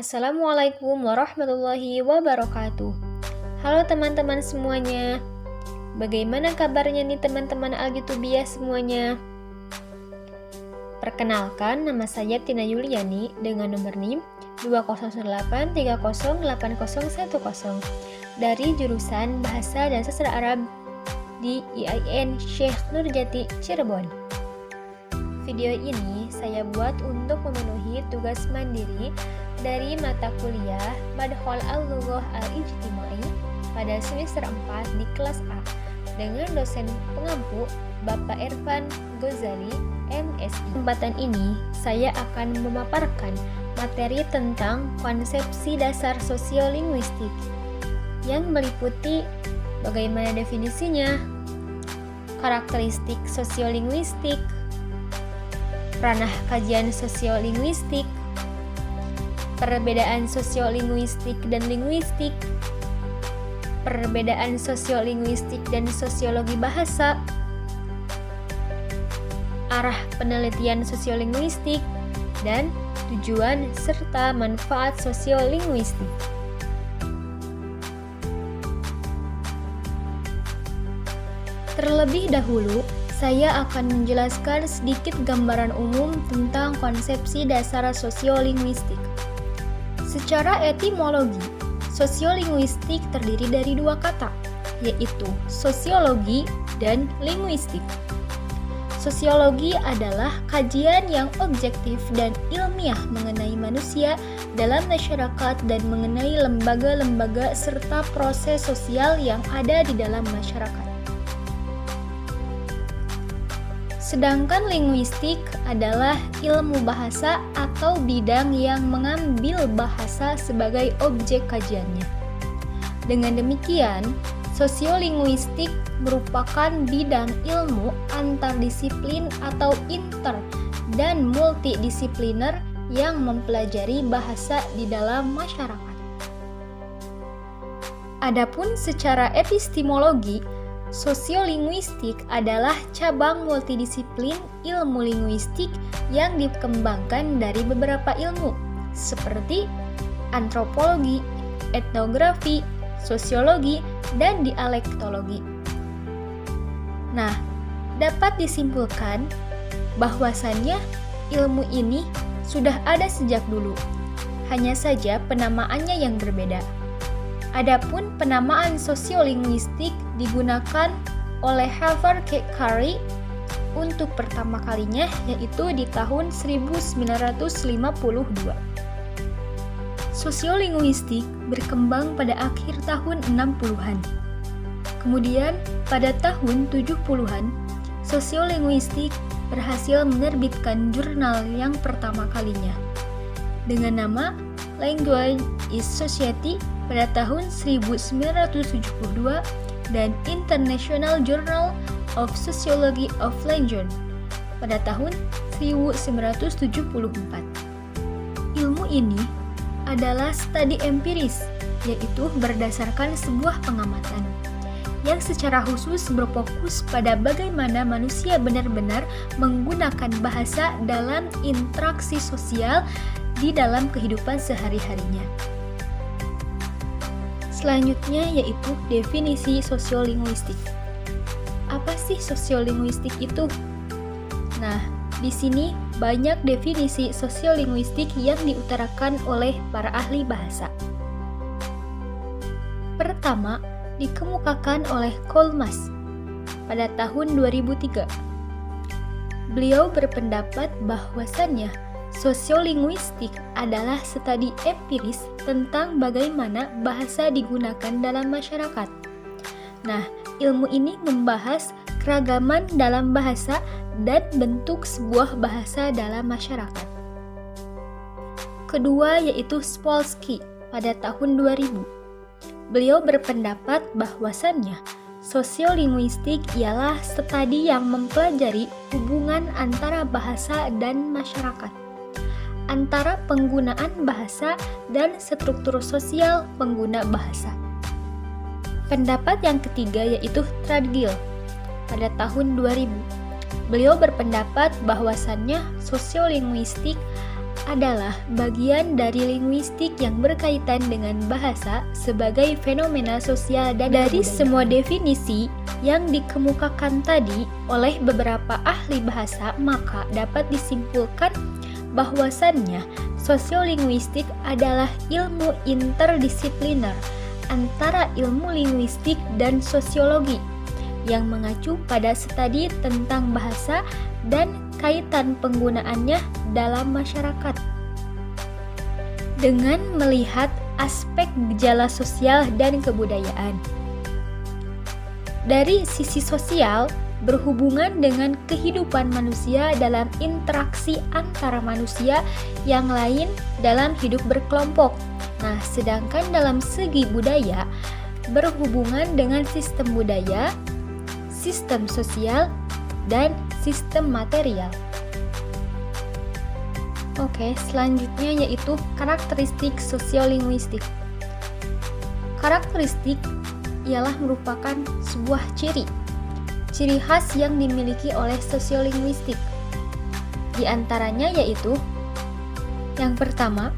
Assalamualaikum warahmatullahi wabarakatuh. Halo teman-teman semuanya. Bagaimana kabarnya nih teman-teman Algitubiah semuanya? Perkenalkan, nama saya Tina Yuliani dengan nomor NIM 2008308010 dari jurusan Bahasa dan Sastra Arab di IAIN Syekh Nurjati Cirebon. Video ini saya buat untuk memenuhi tugas mandiri dari mata kuliah Madkhol Al-Lughah Al-Ijtimai pada semester 4 di kelas A dengan dosen pengampu Bapak Irfan Ghazali, MSI. Kesempatan ini saya akan memaparkan materi tentang konsepsi dasar sosiolinguistik yang meliputi bagaimana definisinya, karakteristik sosiolinguistik, ranah kajian sosiolinguistik, perbedaan sosiolinguistik dan linguistik, perbedaan sosiolinguistik dan sosiologi bahasa, arah penelitian sosiolinguistik, dan tujuan serta manfaat sosiolinguistik. Terlebih dahulu, saya akan menjelaskan sedikit gambaran umum tentang konsepsi dasar sosiolinguistik. Secara etimologi, sosiolinguistik terdiri dari dua kata, yaitu sosiologi dan linguistik. Sosiologi adalah kajian yang objektif dan ilmiah mengenai manusia dalam masyarakat dan mengenai lembaga-lembaga serta proses sosial yang ada di dalam masyarakat. Sedangkan linguistik adalah ilmu bahasa atau bidang yang mengambil bahasa sebagai objek kajiannya. Dengan demikian, sosiolinguistik merupakan bidang ilmu antardisiplin atau inter dan multidisipliner yang mempelajari bahasa di dalam masyarakat. Adapun secara epistemologi, sosiolinguistik adalah cabang multidisiplin ilmu linguistik yang dikembangkan dari beberapa ilmu, seperti antropologi, etnografi, sosiologi, dan dialektologi. Nah, dapat disimpulkan bahwasannya ilmu ini sudah ada sejak dulu, hanya saja penamaannya yang berbeda. Adapun penamaan sosiolinguistik digunakan oleh Harvard K. Curry untuk pertama kalinya, yaitu di tahun 1952. Sosiolinguistik berkembang pada akhir tahun 60-an. Kemudian pada tahun 70-an, sosiolinguistik berhasil menerbitkan jurnal yang pertama kalinya dengan nama Language is Society pada tahun 1972 dan International Journal of Sociology of Language pada tahun 1974. Ilmu ini adalah studi empiris, yaitu berdasarkan sebuah pengamatan yang secara khusus berfokus pada bagaimana manusia benar-benar menggunakan bahasa dalam interaksi sosial di dalam kehidupan sehari-harinya. Selanjutnya yaitu definisi sosiolinguistik. Apa sih sosiolinguistik itu? Nah, di sini banyak definisi sosiolinguistik yang diutarakan oleh para ahli bahasa. Pertama, dikemukakan oleh Kolmas pada tahun 2003. Beliau berpendapat bahwasannya sosiolinguistik adalah studi empiris tentang bagaimana bahasa digunakan dalam masyarakat. Nah, ilmu ini membahas keragaman dalam bahasa dan bentuk sebuah bahasa dalam masyarakat. Kedua yaitu Spolsky pada tahun 2000. Beliau berpendapat bahwasannya sosiolinguistik ialah studi yang mempelajari hubungan antara bahasa dan masyarakat, antara penggunaan bahasa dan struktur sosial pengguna bahasa. Pendapat yang ketiga yaitu Tradgill pada tahun 2000. Beliau berpendapat bahwasannya sosiolinguistik adalah bagian dari linguistik yang berkaitan dengan bahasa sebagai fenomena sosial dan dari semua definisi yang dikemukakan tadi oleh beberapa ahli bahasa, maka dapat disimpulkan bahwasannya sosiolinguistik adalah ilmu interdisipliner antara ilmu linguistik dan sosiologi yang mengacu pada studi tentang bahasa dan kaitan penggunaannya dalam masyarakat. Dengan melihat aspek gejala sosial dan kebudayaan. Dari sisi sosial, berhubungan dengan kehidupan manusia dalam interaksi antara manusia yang lain dalam hidup berkelompok. Nah, sedangkan dalam segi budaya, berhubungan dengan sistem budaya, sistem sosial, dan sistem material. Oke, selanjutnya yaitu karakteristik sosiolinguistik. Karakteristik ialah merupakan sebuah ciri khas yang dimiliki oleh sosiolinguistik. Di antaranya yaitu yang pertama,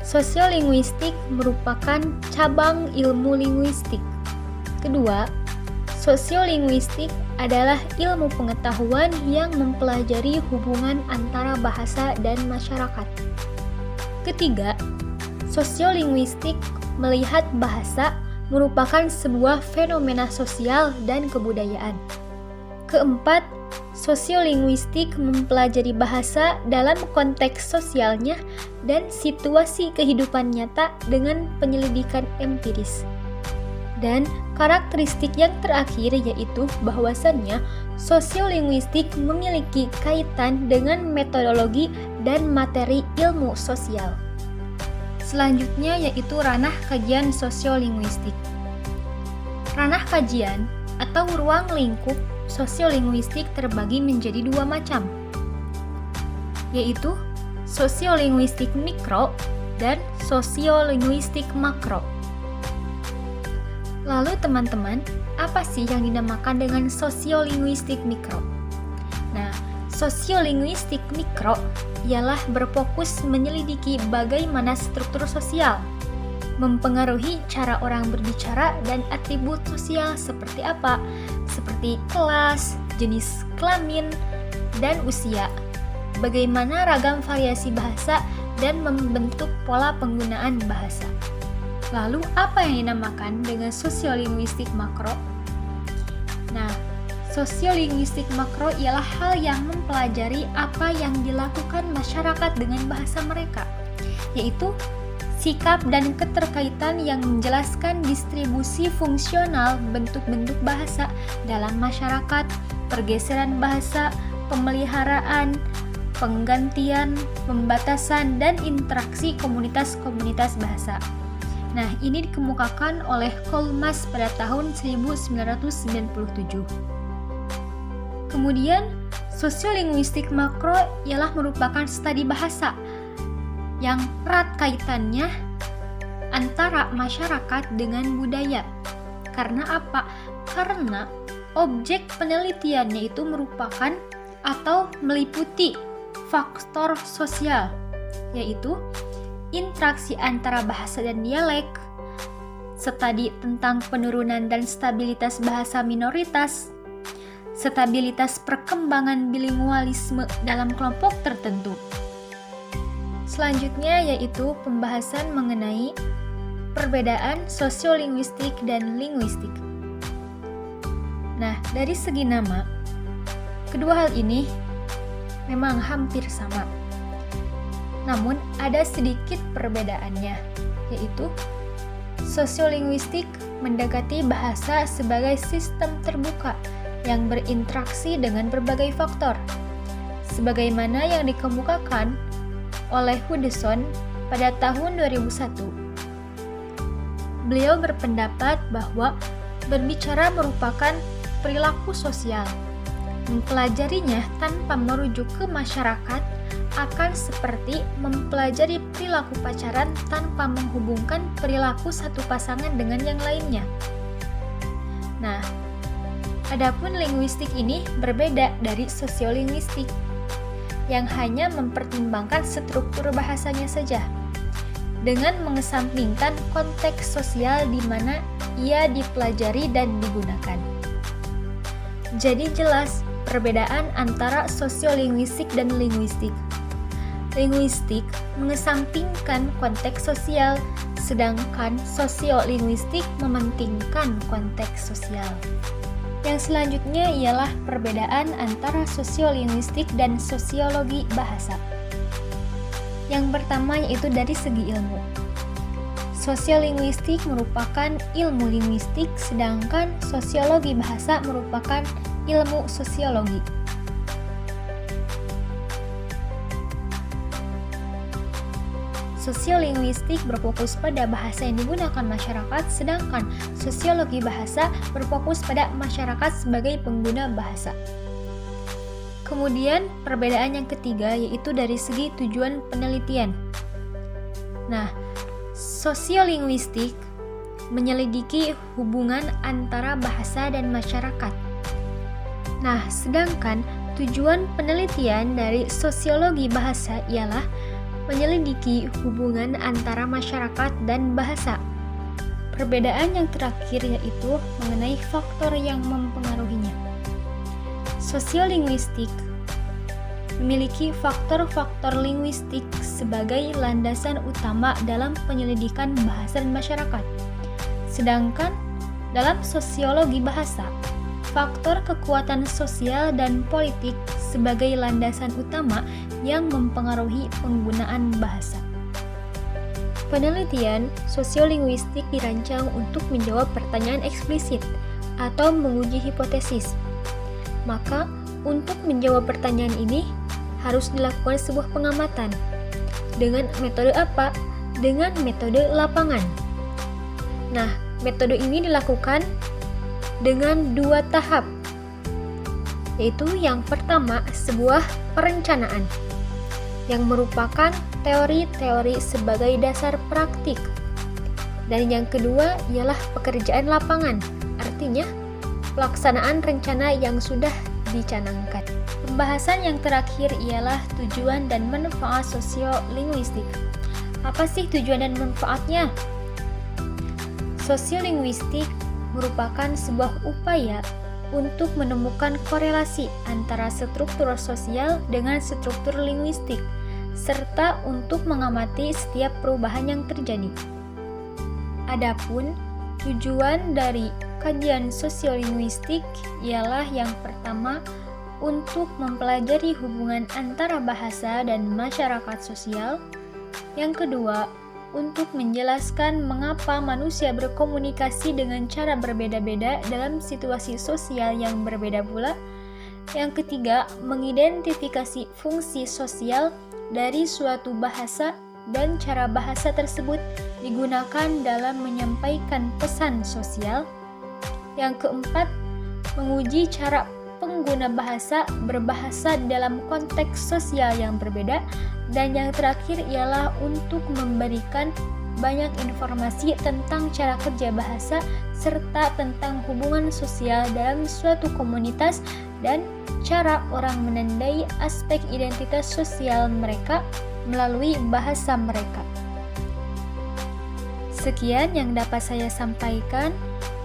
sosiolinguistik merupakan cabang ilmu linguistik. Kedua, sosiolinguistik adalah ilmu pengetahuan yang mempelajari hubungan antara bahasa dan masyarakat. Ketiga, sosiolinguistik melihat bahasa merupakan sebuah fenomena sosial dan kebudayaan. Keempat, sosiolinguistik mempelajari bahasa dalam konteks sosialnya dan situasi kehidupan nyata dengan penyelidikan empiris. Dan karakteristik yang terakhir yaitu bahwasannya sosiolinguistik memiliki kaitan dengan metodologi dan materi ilmu sosial. Selanjutnya yaitu ranah kajian sosiolinguistik. Ranah kajian atau ruang lingkup sosiolinguistik terbagi menjadi dua macam, yaitu sosiolinguistik mikro dan sosiolinguistik makro. Lalu teman-teman, apa sih yang dinamakan dengan sosiolinguistik mikro? Nah, sosiolinguistik mikro ialah berfokus menyelidiki bagaimana struktur sosial mempengaruhi cara orang berbicara dan atribut sosial seperti apa? Seperti kelas, jenis kelamin, dan usia. Bagaimana ragam variasi bahasa dan membentuk pola penggunaan bahasa. Lalu, apa yang dinamakan dengan sosiolinguistik makro? Nah, sosiolinguistik makro ialah hal yang mempelajari apa yang dilakukan masyarakat dengan bahasa mereka, yaitu sikap dan keterkaitan yang menjelaskan distribusi fungsional bentuk-bentuk bahasa dalam masyarakat, pergeseran bahasa, pemeliharaan, penggantian, pembatasan, dan interaksi komunitas-komunitas bahasa. Nah, ini dikemukakan oleh Koolmees pada tahun 1997. Kemudian, sosiolinguistik makro ialah merupakan studi bahasa yang erat kaitannya antara masyarakat dengan budaya. Karena apa? Karena objek penelitiannya itu merupakan atau meliputi faktor sosial, yaitu interaksi antara bahasa dan dialek, studi tentang penurunan dan stabilitas bahasa minoritas, stabilitas perkembangan bilingualisme dalam kelompok tertentu. Selanjutnya yaitu pembahasan mengenai perbedaan sosiolinguistik dan linguistik. Nah, dari segi nama, kedua hal ini memang hampir sama. Namun, ada sedikit perbedaannya, yaitu sosiolinguistik mendekati bahasa sebagai sistem terbuka yang berinteraksi dengan berbagai faktor, sebagaimana yang dikemukakan oleh Hudson pada tahun 2001. Beliau berpendapat bahwa berbicara merupakan perilaku sosial. Mempelajarinya tanpa merujuk ke masyarakat akan seperti mempelajari perilaku pacaran tanpa menghubungkan perilaku satu pasangan dengan yang lainnya. Nah, adapun linguistik ini berbeda dari sosiolinguistik. yang hanya mempertimbangkan struktur bahasanya saja, dengan mengesampingkan konteks sosial di mana ia dipelajari dan digunakan. Jadi jelas perbedaan antara sosiolinguistik dan linguistik. Linguistik mengesampingkan konteks sosial, sedangkan sosiolinguistik mementingkan konteks sosial. Yang selanjutnya ialah perbedaan antara sosiolinguistik dan sosiologi bahasa. Yang pertama yaitu dari segi ilmu. Sosiolinguistik merupakan ilmu linguistik, sedangkan sosiologi bahasa merupakan ilmu sosiologi. Sosiolinguistik berfokus pada bahasa yang digunakan masyarakat, sedangkan sosiologi bahasa berfokus pada masyarakat sebagai pengguna bahasa. Kemudian, perbedaan yang ketiga yaitu dari segi tujuan penelitian. Nah, sosiolinguistik menyelidiki hubungan antara bahasa dan masyarakat. Nah, sedangkan tujuan penelitian dari sosiologi bahasa ialah menyelidiki hubungan antara masyarakat dan bahasa. Perbedaan yang terakhir yaitu mengenai faktor yang mempengaruhinya. Sosiolinguistik memiliki faktor-faktor linguistik sebagai landasan utama dalam penyelidikan bahasa dan masyarakat. Sedangkan dalam sosiologi bahasa, faktor kekuatan sosial dan politik sebagai landasan utama yang mempengaruhi penggunaan bahasa. Penelitian sosiolinguistik dirancang untuk menjawab pertanyaan eksplisit atau menguji hipotesis. Maka, untuk menjawab pertanyaan ini harus dilakukan sebuah pengamatan. Dengan metode apa? Dengan metode lapangan. Nah, metode ini dilakukan dengan 2 tahap, yaitu yang pertama sebuah perencanaan yang merupakan teori-teori sebagai dasar praktik, dan yang kedua ialah pekerjaan lapangan, artinya pelaksanaan rencana yang sudah dicanangkan. Pembahasan yang terakhir ialah tujuan dan manfaat sosiolinguistik. Apa sih tujuan dan manfaatnya? Sosiolinguistik merupakan sebuah upaya untuk menemukan korelasi antara struktur sosial dengan struktur linguistik, serta untuk mengamati setiap perubahan yang terjadi. Adapun tujuan dari kajian sosiolinguistik ialah yang pertama, untuk mempelajari hubungan antara bahasa dan masyarakat sosial. Yang kedua, untuk menjelaskan mengapa manusia berkomunikasi dengan cara berbeda-beda dalam situasi sosial yang berbeda pula. Yang ketiga, mengidentifikasi fungsi sosial dari suatu bahasa dan cara bahasa tersebut digunakan dalam menyampaikan pesan sosial. Yang keempat, menguji cara pengguna bahasa berbahasa dalam konteks sosial yang berbeda. Dan yang terakhir ialah untuk memberikan banyak informasi tentang cara kerja bahasa serta tentang hubungan sosial dalam suatu komunitas dan cara orang menandai aspek identitas sosial mereka melalui bahasa mereka. Sekian yang dapat saya sampaikan.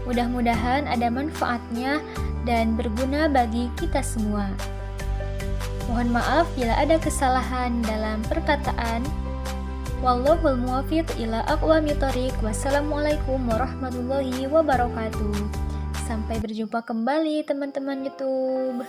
Mudah-mudahan ada manfaatnya dan berguna bagi kita semua. Mohon maaf bila ada kesalahan dalam perkataan. Wallahul muwaffiq ila aqwamit thoriq. Wassalamualaikum warahmatullahi wabarakatuh. Sampai berjumpa kembali teman-teman YouTube.